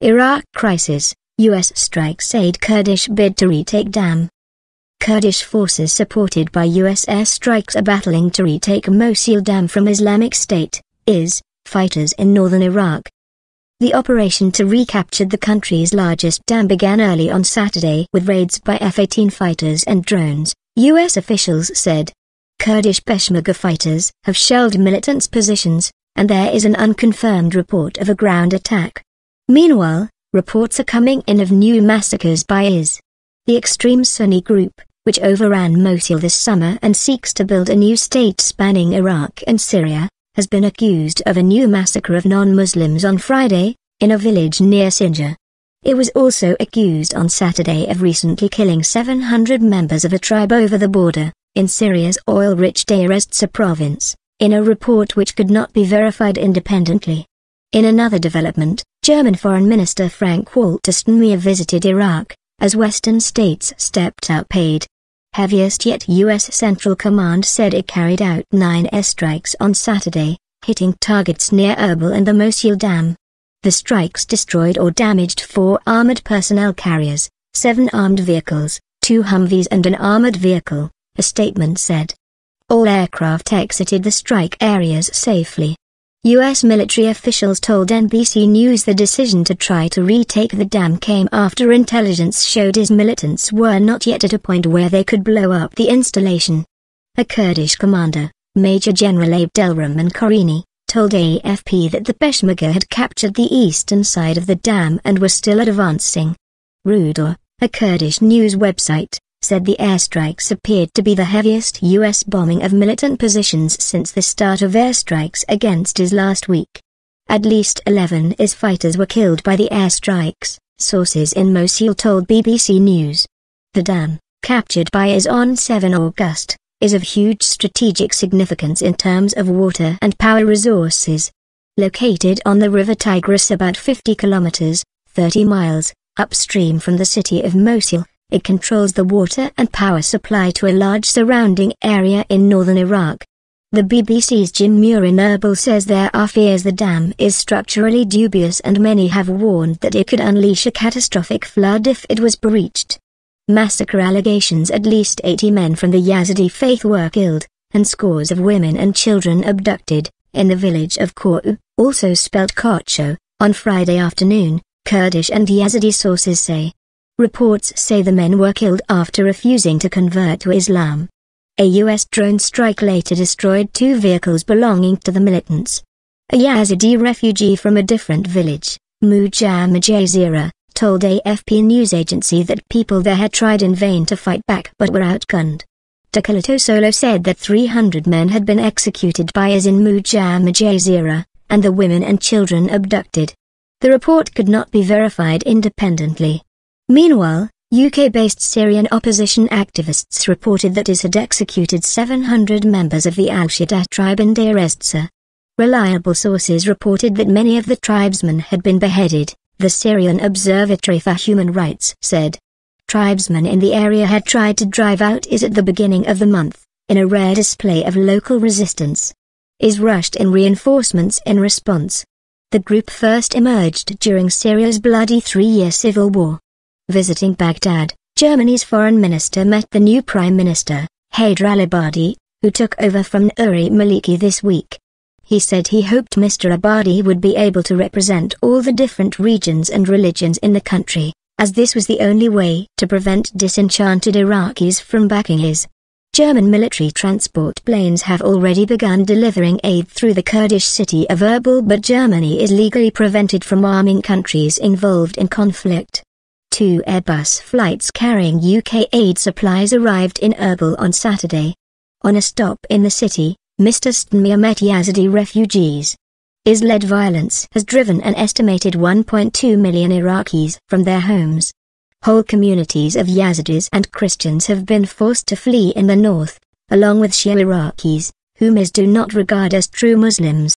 Iraq crisis, U.S. strikes aid Kurdish bid to retake dam. Kurdish forces supported by U.S. airstrikes are battling to retake Mosul Dam from Islamic State, IS, fighters in northern Iraq. The operation to recapture the country's largest dam began early on Saturday with raids by F-18 fighters and drones, U.S. officials said. Kurdish peshmerga fighters have shelled militants' positions, and there is an unconfirmed report of a ground attack. Meanwhile, reports are coming in of new massacres by IS. The extreme Sunni group, which overran Mosul this summer and seeks to build a new state spanning Iraq and Syria, has been accused of a new massacre of non-Muslims on Friday, in a village near Sinjar. It was also accused on Saturday of recently killing 700 members of a tribe over the border, in Syria's oil-rich Deir ez-Zor province, in a report which could not be verified independently. In another development, German Foreign Minister Frank-Walter Steinmeier visited Iraq, as Western states stepped up aid. Heaviest yet U.S. Central Command said it carried out 9 airstrikes on Saturday, hitting targets near Erbil and the Mosul Dam. The strikes destroyed or damaged 4 armored personnel carriers, 7 armed vehicles, 2 Humvees and an armored vehicle, a statement said. All aircraft exited the strike areas safely. U.S. military officials told NBC News the decision to try to retake the dam came after intelligence showed IS militants were not yet at a point where they could blow up the installation. A Kurdish commander, Major General Abdelrahman Karini, told AFP that the Peshmerga had captured the eastern side of the dam and were still advancing. Rudaw, a Kurdish news website, said the airstrikes appeared to be the heaviest U.S. bombing of militant positions since the start of airstrikes against IS last week. At least 11 IS fighters were killed by the airstrikes, sources in Mosul told BBC News. The dam, captured by IS on 7 August, is of huge strategic significance in terms of water and power resources. Located on the river Tigris about 50 kilometers, 30 miles, upstream from the city of Mosul, it controls the water and power supply to a large surrounding area in northern Iraq. The BBC's Jim Muir in Erbil says there are fears the dam is structurally dubious and many have warned that it could unleash a catastrophic flood if it was breached. Massacre allegations: at least 80 men from the Yazidi faith were killed, and scores of women and children abducted, in the village of Koru, also spelled Kocho, on Friday afternoon, Kurdish and Yazidi sources say. Reports say the men were killed after refusing to convert to Islam. A U.S. drone strike later destroyed 2 vehicles belonging to the militants. A Yazidi refugee from a different village, Mujahideen, told AFP news agency that people there had tried in vain to fight back but were outgunned. Dakalato Solo said that 300 men had been executed by IS in Mujahideen, and the women and children abducted. The report could not be verified independently. Meanwhile, UK-based Syrian opposition activists reported that IS had executed 700 members of the Al-Shaddad tribe in Deir ez-Zor. Reliable sources reported that many of the tribesmen had been beheaded, the Syrian Observatory for Human Rights said. Tribesmen in the area had tried to drive out IS at the beginning of the month, in a rare display of local resistance. IS rushed in reinforcements in response. The group first emerged during Syria's bloody 3-year civil war. Visiting Baghdad, Germany's foreign minister met the new prime minister, Haider al-Abadi, who took over from Nouri Maliki this week. He said he hoped Mr. Abadi would be able to represent all the different regions and religions in the country, as this was the only way to prevent disenchanted Iraqis from backing IS. German military transport planes have already begun delivering aid through the Kurdish city of Erbil, but Germany is legally prevented from arming countries involved in conflict. 2 Airbus flights carrying UK aid supplies arrived in Erbil on Saturday. On a stop in the city, Mr. Steinmeier met Yazidi refugees. IS-led violence has driven an estimated 1.2 million Iraqis from their homes. Whole communities of Yazidis and Christians have been forced to flee in the north, along with Shia Iraqis, whom IS do not regard as true Muslims.